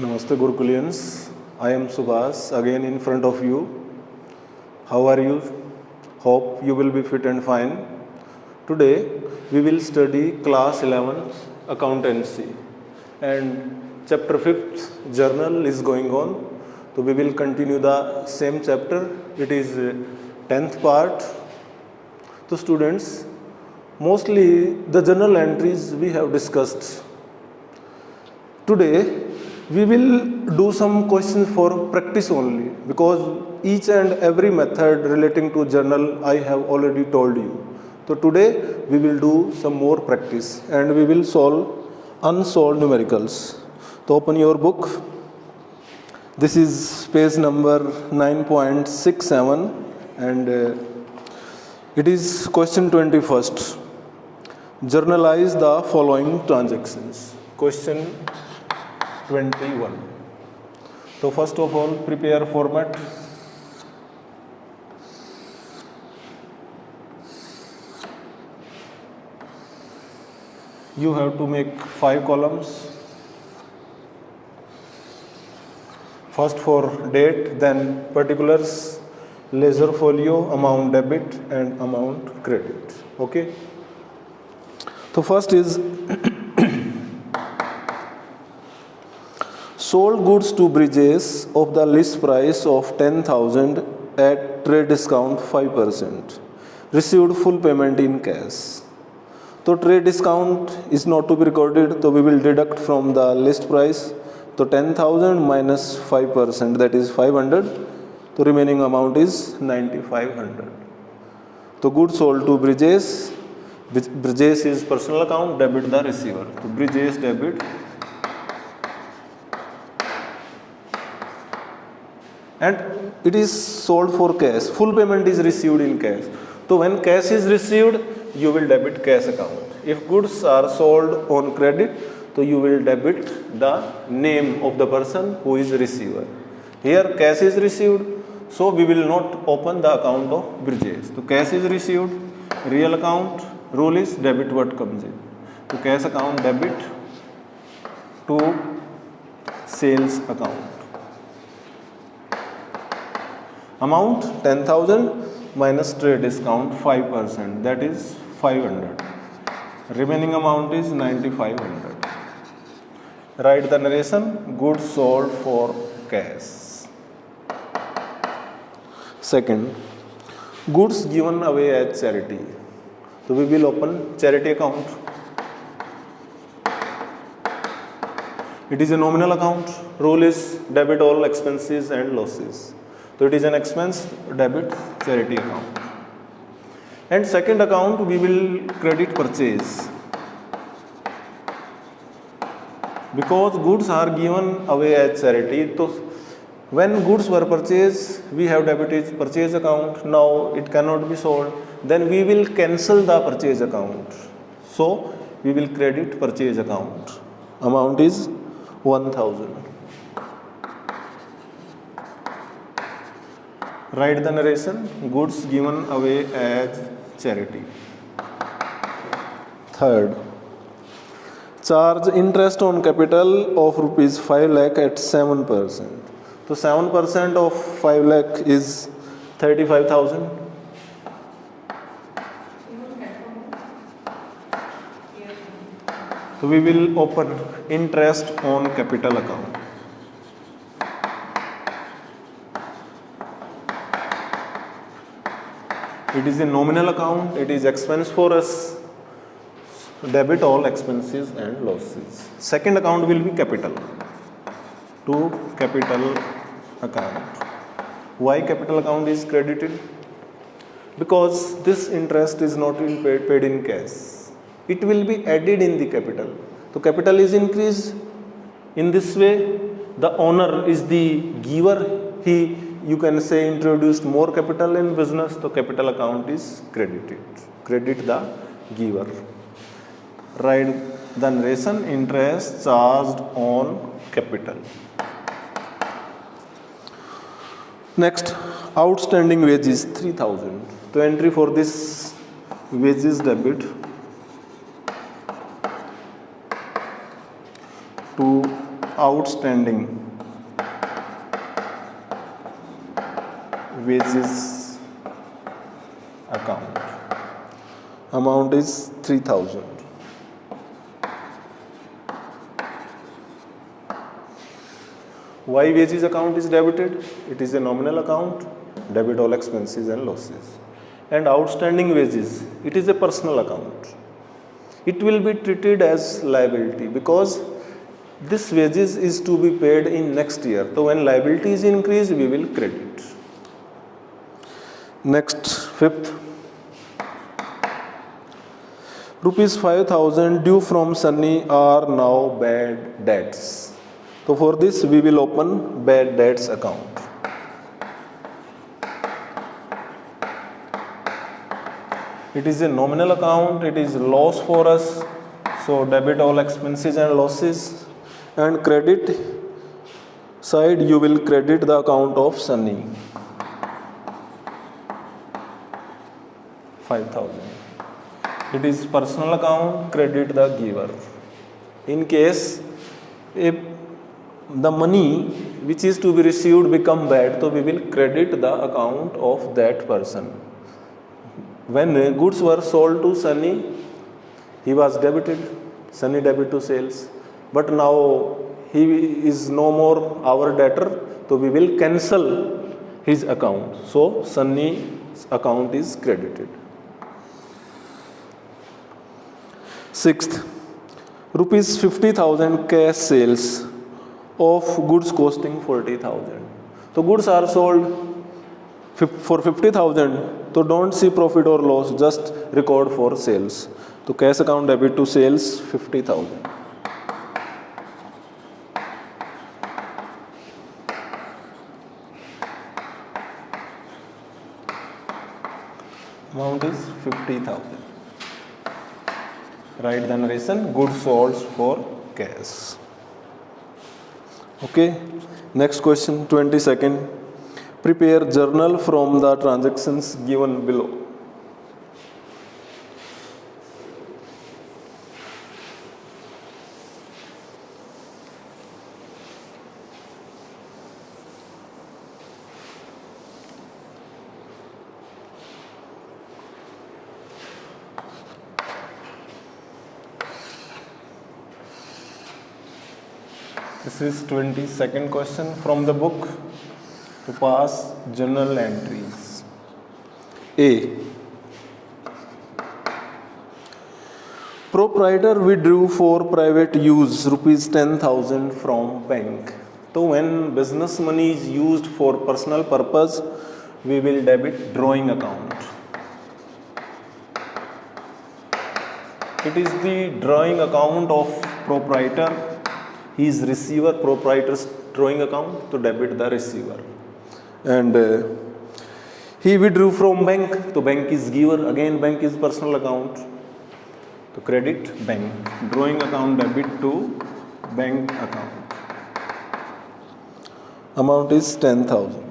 Namaste Gurukulians. I am Subhas again in front of you. How are you? Hope you will be fit and fine. Today we will study class 11 accountancy and chapter 5th journal is going on. So we will continue the same chapter. It is 10th part. So students, mostly the journal entries we have discussed. Today we will do some questions for practice only because each and every method relating to journal I have already told you. So today we will do some more practice and we will solve unsolved numericals. So open your book. This is page number 9.67 and it is question 21st. Journalize the following transactions. Question 21. So first of all, prepare format. You have to make 5 columns. First for date, then particulars, ledger folio, amount debit and amount credit. Okay. So first is sold goods to Bridges of the list price of 10,000 at trade discount 5%. Received full payment in cash. So trade discount is not to be recorded, so we will deduct from the list price. So 10,000 minus 5%, that is 500. The remaining amount is 9,500. So goods sold to Bridges. Bridges is personal account, debit the receiver. So Bridges debit. And it is sold for cash. Full payment is received in cash. So when cash is received, you will debit cash account. If goods are sold on credit, so you will debit the name of the person who is receiver. Here cash is received, so we will not open the account of Bridges. So cash is received, real account, rule is debit what comes in. So cash account debit to sales account. Amount 10,000 minus trade discount 5%, that is 500. Remaining amount is 9,500. Write the narration, goods sold for cash. Second, goods given away as charity. So we will open charity account. It is a nominal account. Rule is debit all expenses and losses. So it is an expense, debit, charity account. And second account, we will credit purchase. Because goods are given away as charity, so when goods were purchased, we have debited purchase account. Now it cannot be sold. Then we will cancel the purchase account. So we will credit purchase account. Amount is 1,000. Write the narration, goods given away as charity. Third, charge interest on capital of rupees 5 lakh at 7%. So 7% of 5 lakh is 35,000. So we will open interest on capital account. It is a nominal account, it is expense for us, debit all expenses and losses. Second account will be capital, to capital account. Why capital account is credited? Because this interest is not paid in cash. It will be added in the capital. So capital is increased. In this way, the owner is the giver. You can say introduced more capital in business, so capital account is credited. Credit the giver. Write the narration, interest charged on capital. Next, outstanding wages 3,000. So entry for this wages debit to outstanding wages account. Amount is 3,000. Why wages account is debited? It is a nominal account, debit all expenses and losses. And outstanding wages, it is a personal account. It will be treated as liability because this wages is to be paid in next year. So when liability is increased, we will credit. Next, fifth. Rupees 5,000 due from Sunny are now bad debts. So for this we will open bad debts account. It is a nominal account, it is loss for us. So debit all expenses and losses, and credit side you will credit the account of Sunny. 5,000. It is personal account, credit the giver. In case if the money which is to be received become bad, so we will credit the account of that person. When goods were sold to Sunny, he was debited, Sunny debit to sales. But now he is no more our debtor, so we will cancel his account. So Sunny's account is credited. Sixth, rupees 50,000 cash sales of goods costing 40,000. So goods are sold for 50,000. So don't see profit or loss, just record for sales. So cash account debit to sales 50,000. Amount is 50,000. Write the narration, goods sold for cash. Okay, next question, 22nd. Prepare journal from the transactions given below. This is 22nd question from the book. To pass journal entries. A. Proprietor withdrew for private use rupees 10,000 from bank. So when business money is used for personal purpose, we will debit drawing account. It is the drawing account of proprietor. He is receiver, proprietor's drawing account, to debit the receiver. And he withdrew from bank, so bank is giver, again bank is personal account, to credit bank, drawing account debit to bank account. Amount is 10,000.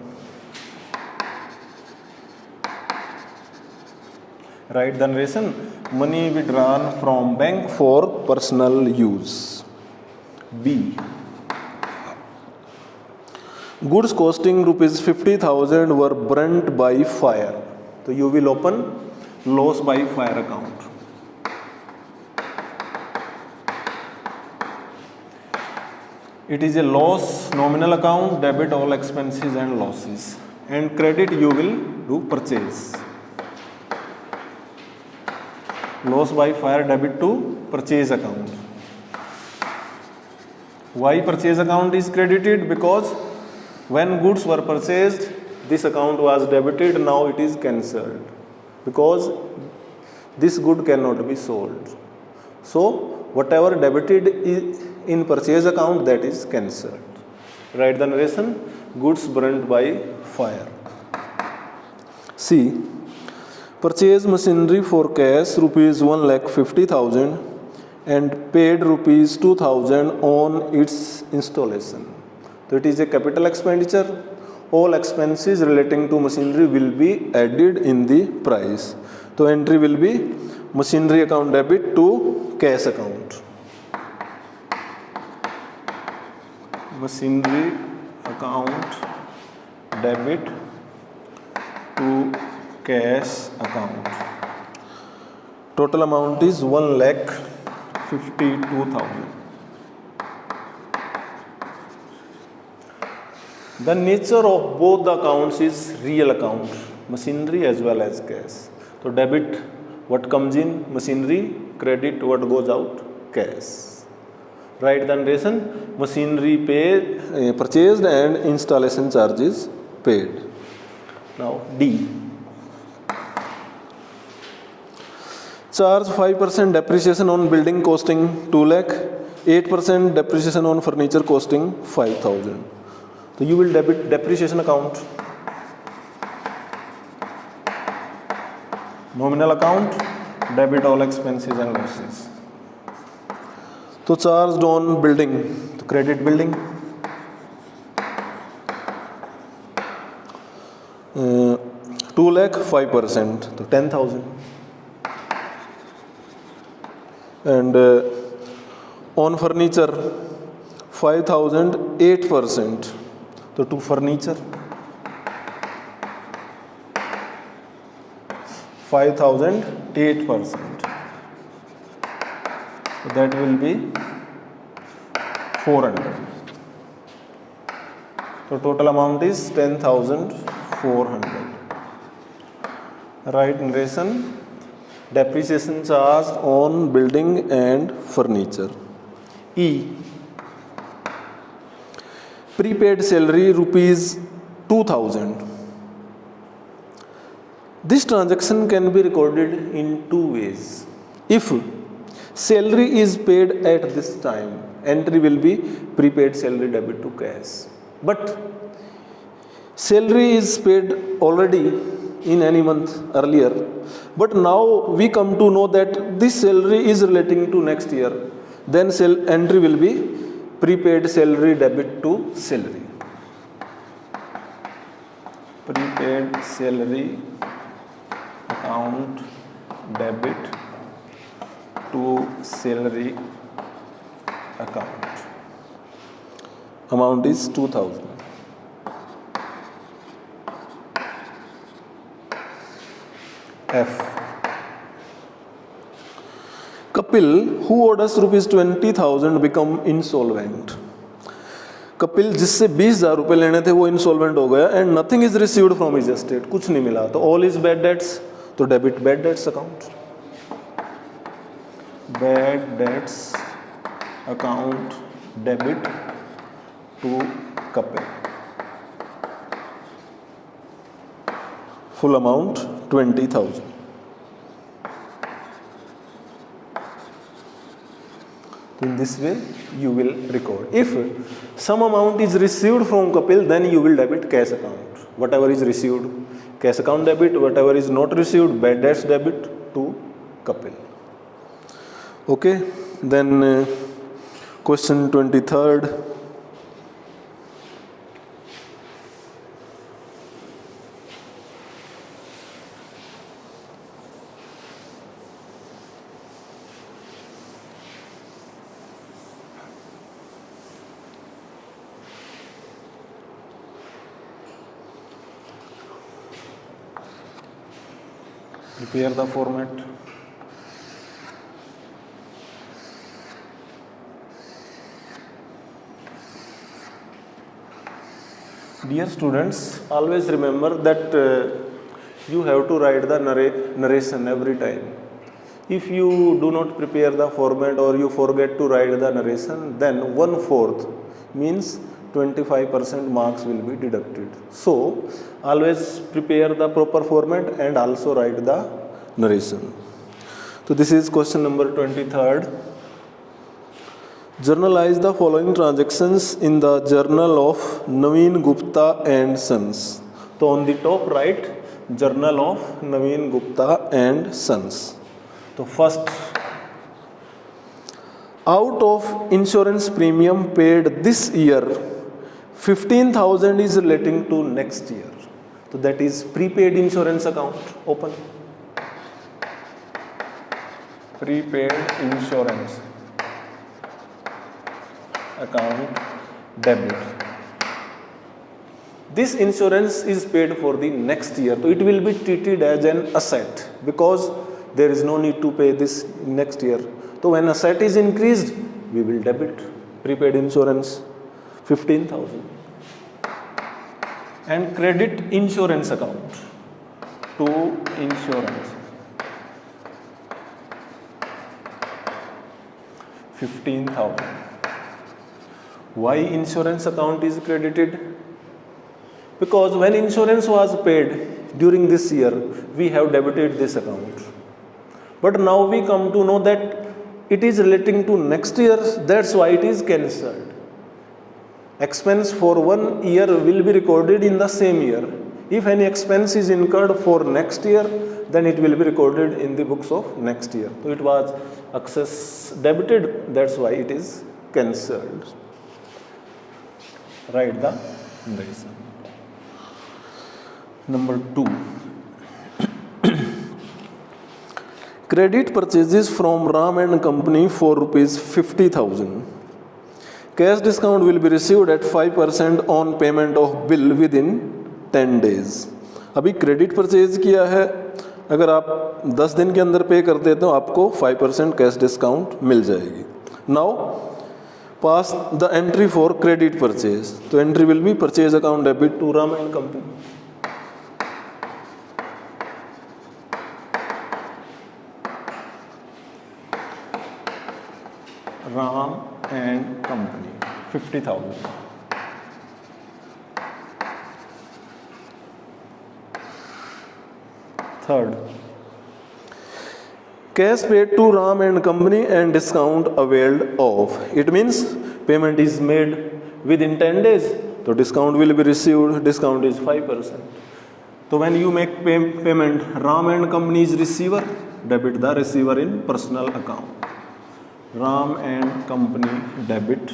Write the narration, money withdrawn from bank for personal use. B. Goods costing rupees 50,000 were burnt by fire. So you will open loss by fire account. It is a loss nominal account, debit all expenses and losses. And credit you will do purchase. Loss by fire debit to purchase account. Why purchase account is credited? Because when goods were purchased, this account was debited, now it is cancelled. Because this good cannot be sold. So whatever debited is in purchase account, that is cancelled. Write the narration, goods burnt by fire. C. Purchase machinery for cash rupees 1,50,000 and paid rupees 2,000 on its installation. So it is a capital expenditure. All expenses relating to machinery will be added in the price. So entry will be machinery account debit to cash account. machinery account debit to cash account. Total amount is 1,52,000. The nature of both the accounts is real account, machinery as well as cash. So debit what comes in machinery, credit what goes out cash. Write the narration. Machinery purchased and installation charges paid. Now D. Charge 5% depreciation on building costing 2 lakh, 8% depreciation on furniture costing 5,000. So you will debit depreciation account. Nominal account, debit all expenses and losses. So charged on building, so credit building. 2 lakh 5%, so 10,000. And on furniture 5,000 8%, so to furniture 5,000 8%, so that will be 400. So total amount is 10,400. Right narration. Depreciation charge on building and furniture. E. Prepaid salary rupees 2,000. This transaction can be recorded in two ways. If salary is paid at this time, entry will be prepaid salary debit to cash. But salary is paid already in any month earlier, but now we come to know that this salary is relating to next year, then entry will be prepaid salary debit to salary. Prepaid salary account debit to salary account. Amount is 2,000. F. Kapil, who owed us rupees 20,000, become insolvent. Kapil जिससे 20,000 रुपये लेने थे वो insolvent हो गया and nothing is received from his estate, कुछ नहीं मिला, तो ऑल इज बैड डेट्स, तो debit bad debts account. Bad debts account debit to Kapil. Full amount 20,000. In this way you will record. If some amount is received from Kapil, then you will debit cash account. Whatever is received, cash account debit. Whatever is not received, bad debts debit to Kapil. Okay. Then question 23rd. Prepare the format. Dear students, always remember that you have to write the narration every time. If you do not prepare the format or you forget to write the narration, then 1/4 means 25% marks will be deducted. So always prepare the proper format and also write the narration. So this is question number 23rd. Journalize the following transactions in the journal of Naveen Gupta and Sons. So on the top write journal of Naveen Gupta and Sons. So first, out of insurance premium paid this year, 15,000 is relating to next year. So that is prepaid insurance account. Open. Prepaid insurance account debit. This insurance is paid for the next year, so it will be treated as an asset because there is no need to pay this next year. So when asset is increased, we will debit prepaid insurance 15,000 and credit insurance account to insurance 15,000. Why insurance account is credited? Because when insurance was paid during this year, we have debited this account. But now we come to know that it is relating to next year, that's why it is cancelled. Expense for 1 year will be recorded in the same year. If any expense is incurred for next year, then it will be recorded in the books of next year. So it was excess debited, that's why it is cancelled. Write the reason. Number 2. Credit purchases from Ram and Company for rupees 50,000. Cash discount will be received at 5% on payment of bill within 10 days. अभी credit purchase किया है, अगर आप 10 दिन के अंदर पे करते तो आपको 5% कैश डिस्काउंट मिल जाएगी. Now pass the entry for credit purchase. तो entry will be purchase account debit to Ram and Company. Ram and Company 50,000. Third, cash paid to Ram and Company and discount availed of. It means payment is made within 10 days. So discount will be received. Discount is 5%. So when you make payment, Ram and Company is receiver. Debit the receiver in personal account. Ram and Company debit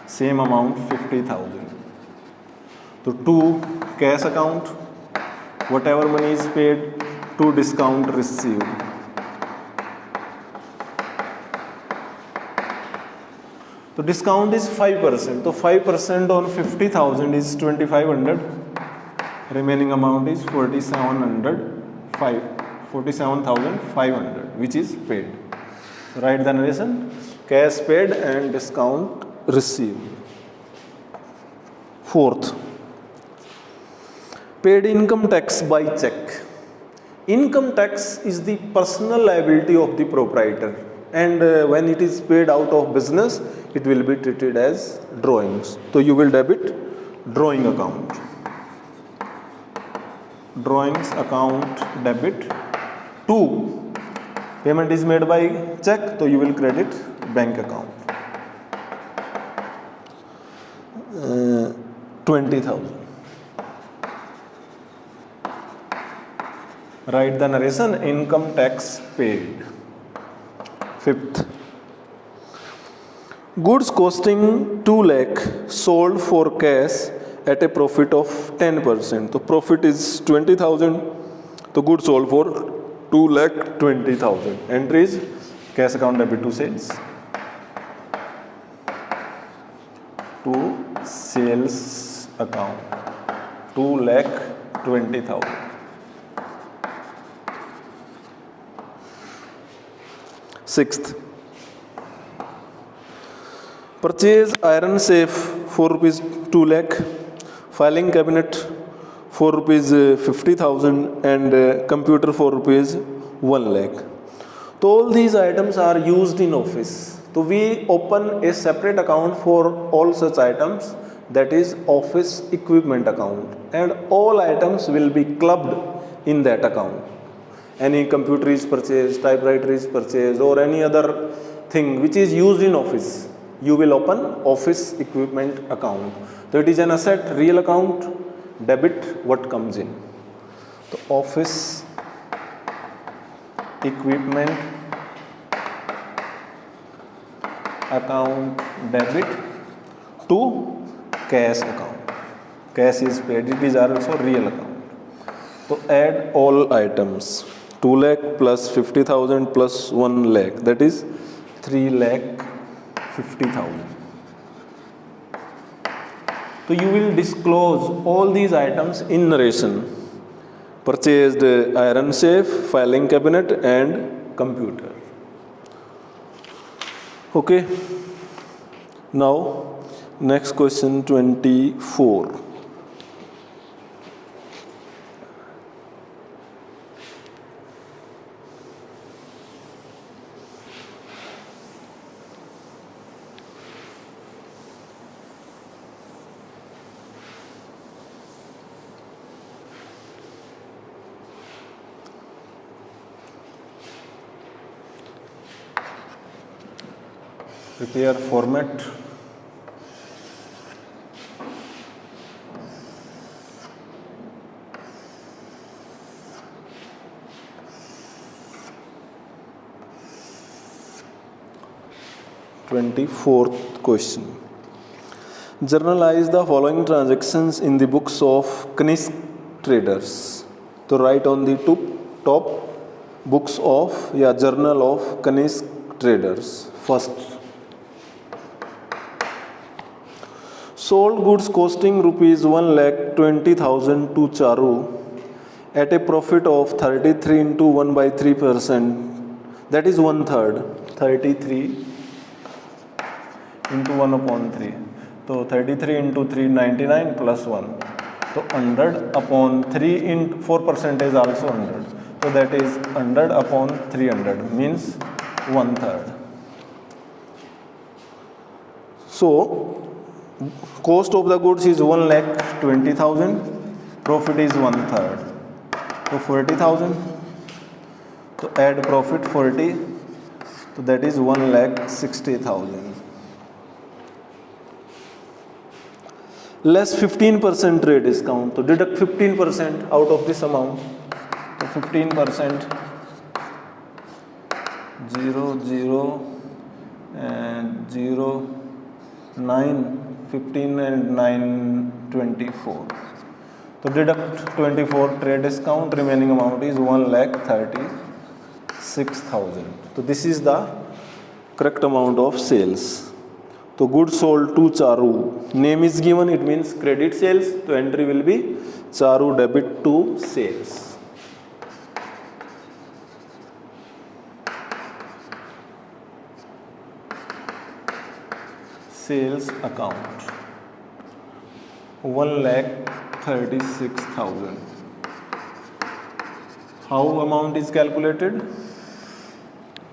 same amount 50,000. So to cash account, whatever money is paid, to discount received. So discount is 5%. So 5% on 50,000 is 2,500. Remaining amount is 47,500, which is paid. Write the narration. Cash paid and discount received. Fourth, paid income tax by check. Income tax is the personal liability of the proprietor, and when it is paid out of business, it will be treated as drawings. So you will debit drawing account. Drawings account debit. 2. Payment is made by check, so you will credit bank account. 20,000. Write the narration. Income tax paid. Fifth, goods costing 2 lakh sold for cash at a profit of 10%. So profit is 20,000. So goods sold for 2,20,000. Entries: cash account debit to sales. To sales account 2,20,000. Sixth, purchase iron safe for rupees 2 lakh, filing cabinet for rupees 50,000 and computer for rupees 1 lakh. So all these items are used in office. So we open a separate account for all such items, that is office equipment account, and all items will be clubbed in that account. Any computer is purchased, typewriter is purchased, or any other thing which is used in office, you will open office equipment account. So it is an asset, real account, debit what comes in. So office equipment account debit to cash account. Cash is paid, it is also real account. So add all items. 2 lakh plus 50,000 plus 1 lakh, that is 3,50,000. So you will disclose all these items in narration. Purchased iron safe, filing cabinet and computer. Okay. Now next question 24. Prepare format. Twenty-fourth question. Journalize the following transactions in the books of Knisk traders. So write on the top books of journal of Knisk traders. First, sold goods costing rupees 1,20,000 to Charu at a profit of 33 into 1 by 3%, that is 1/3, 33 into 1 upon 3. So 33 into 3, 99 plus 1. So 100 upon 3 into 4% is also 100. So that is 100 upon 300 means 1/3. So cost of the goods is 1,20,000, profit is 1/3. So 40,000. So add profit 40. So that is 1,60,000. Less 15% trade discount. So deduct 15% out of this amount. So 15%, 0, 0 and 0, 9, 15 and 9, 24. So deduct 24 trade discount, remaining amount is 1,36,000. So this is the correct amount of sales. So goods sold to Charu. Name is given, it means credit sales. So entry will be Charu debit to sales. Sales account 1,36,000. How amount is calculated?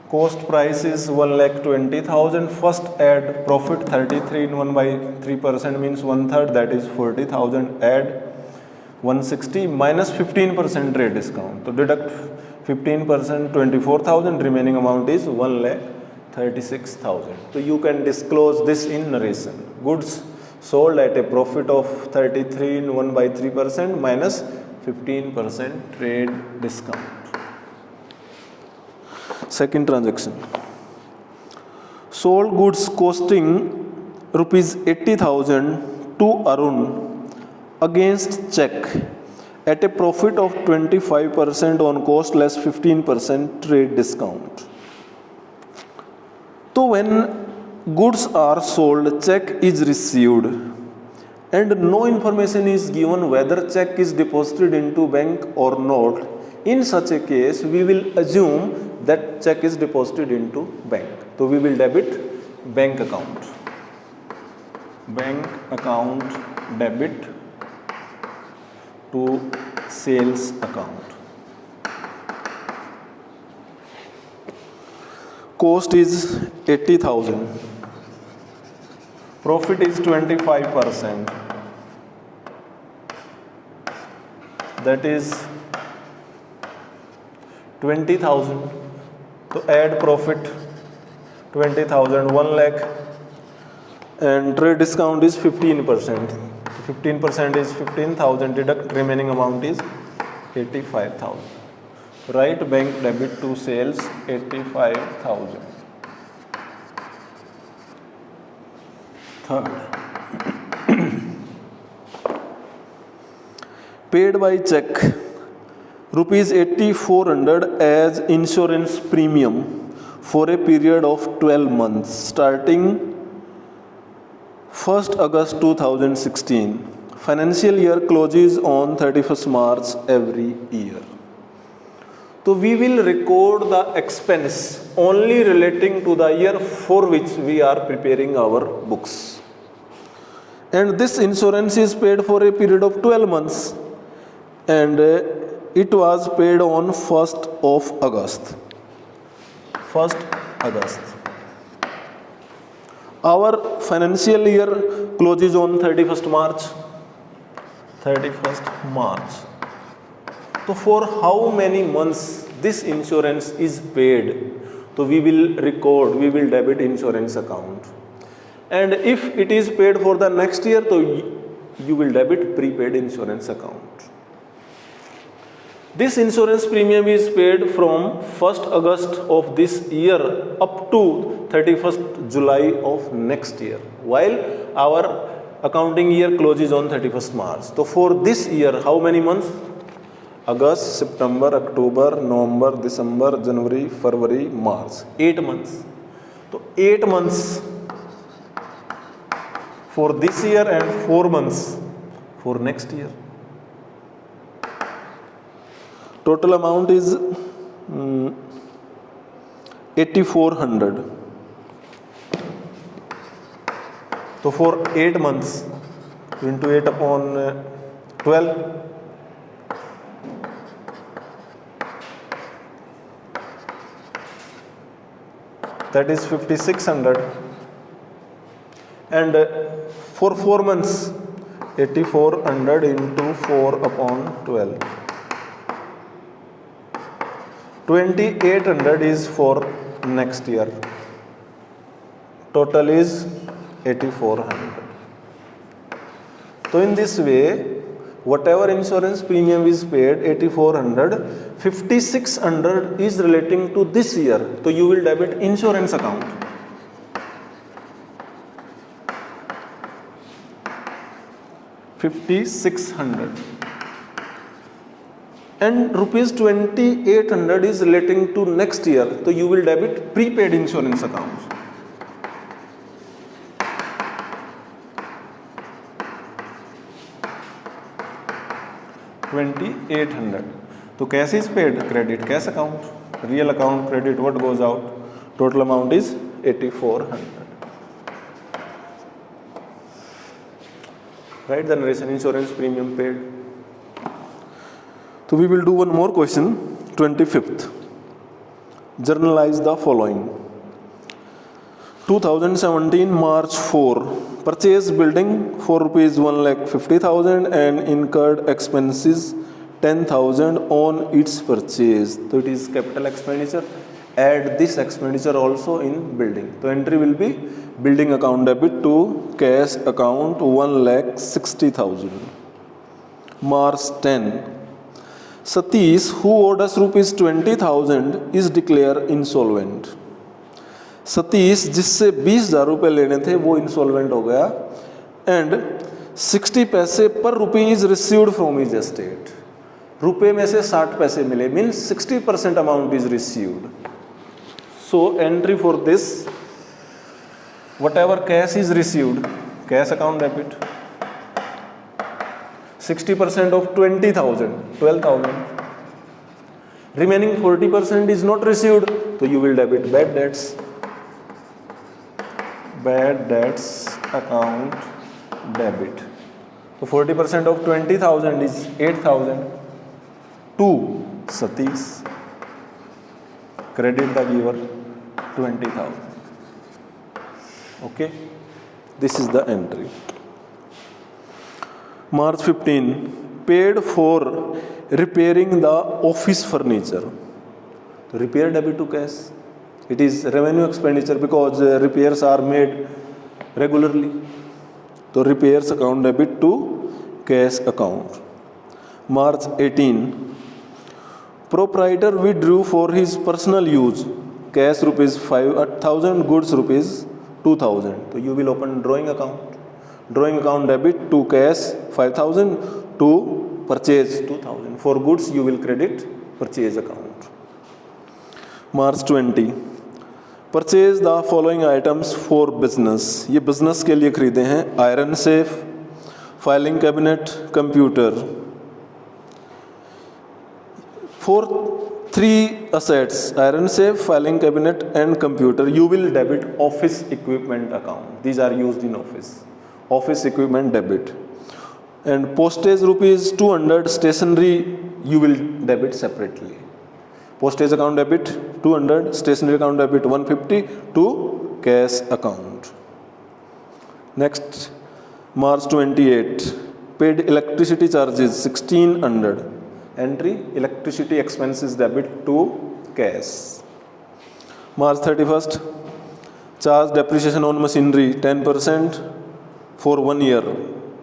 Cost price is 1,20,000. First add profit 33 in 1 by 3% means 1/3, that is 40,000. Add 160 minus 15% trade discount. So deduct 15%, 24,000. Remaining amount is 1,36,000. So you can disclose this in narration. Goods sold at a profit of 33 in 1 by 3% minus 15% trade discount. Second transaction. Sold goods costing rupees 80,000 to Arun against check at a profit of 25% on cost less 15% trade discount. So when goods are sold, check is received and no information is given whether check is deposited into bank or not. In such a case, we will assume that check is deposited into bank. So we will debit bank account. Bank account debit to sales account. Cost is 80,000. Profit is 25%. That is 20,000. So add profit 20,000, 1 lakh, and trade discount is 15%. 15% is 15,000. Deduct remaining amount is 85,000. Write bank debit to sales 85,000. Third, paid by check rupees 8,400 as insurance premium for a period of 12 months starting 1st August 2016, financial year closes on 31st March every year. So we will record the expense only relating to the year for which we are preparing our books. And this insurance is paid for a period of 12 months, and it was paid on 1st of August. 1st August. Our financial year closes on 31st March. 31st March. So for how many months this insurance is paid? So we will record, we will debit insurance account. And if it is paid for the next year, so you will debit prepaid insurance account. This insurance premium is paid from 1st August of this year up to 31st July of next year, while our accounting year closes on 31st March. So for this year, how many months? August, September, October, November, December, January, February, March. 8 months. So 8 months for this year and 4 months for next year. Total amount is 8,400. So for 8 months, into 8 upon 12, that is 5,600. And for 4 months, 8,400 into 4 upon 12. 2,800 is for next year. Total is 8,400. So in this way, whatever insurance premium is paid, 8,400, 5,600 is relating to this year. So you will debit insurance account. $5,600. And rupees 2,800 is relating to next year. So you will debit prepaid insurance account. $2,800. So cash is paid, credit cash account, real account credit, what goes out? Total amount is 8,400. Right, the narration insurance premium paid. So we will do one more question, 25th. Journalize the following. 2017 March 4, purchase building for rupees 1,50,000 and incurred expenses 10,000 on its purchase. So it is capital expenditure. Add this expenditure also in building. So entry will be building account debit to cash account 1,60,000. March 10. Satish, who owed us rupees 20,000, is declared insolvent. Satish जिससे 20,000 रुपये लेने थे वो insolvent हो गया and 60 पैसे पर रुपी is received from his estate. रुपये में से 60 पैसे मिले, means 60% amount is received. So entry for this, what ever cash is received, cash account debit, 60% of 20,000, 12,000. Remaining 40% is not received, so you will debit bad debts. Bad debts account debit. So 40% of 20,000 is 8,000 to Satish. Credit the giver 20,000. Okay, this is the entry. March 15, paid for repairing the office furniture. So repair debit to cash. It is revenue expenditure because repairs are made regularly. So repairs account debit to cash account. March 18, proprietor withdrew for his personal use cash rupees 5,000, goods rupees 2,000. So you will open drawing account. Drawing account debit to cash 5,000 to purchase 2,000. For goods you will credit purchase account. March 20, purchase the following items for business, ये business के लिए खरीदे हैं। Iron safe, filing cabinet, computer. For 3 assets, iron safe, filing cabinet and computer, you will debit office equipment account. These are used in office equipment debit. And postage rupees 200, stationery you will debit separately. Postage account debit 200, stationery account debit 150 to cash account. Next, March 28, paid electricity charges 1600. Entry, electricity expenses debit to cash. March 31st, charge depreciation on machinery 10% for 1 year.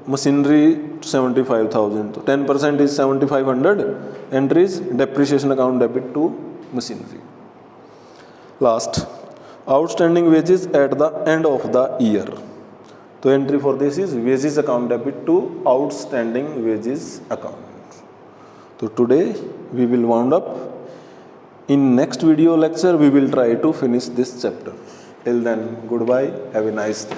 Machinery 75,000. So 10% is 7,500. Entries, depreciation account debit to machinery. Last, outstanding wages at the end of the year. So entry for this is wages account debit to outstanding wages account. So today we will wound up. In next video lecture we will try to finish this chapter. Till then, goodbye. Have a nice day.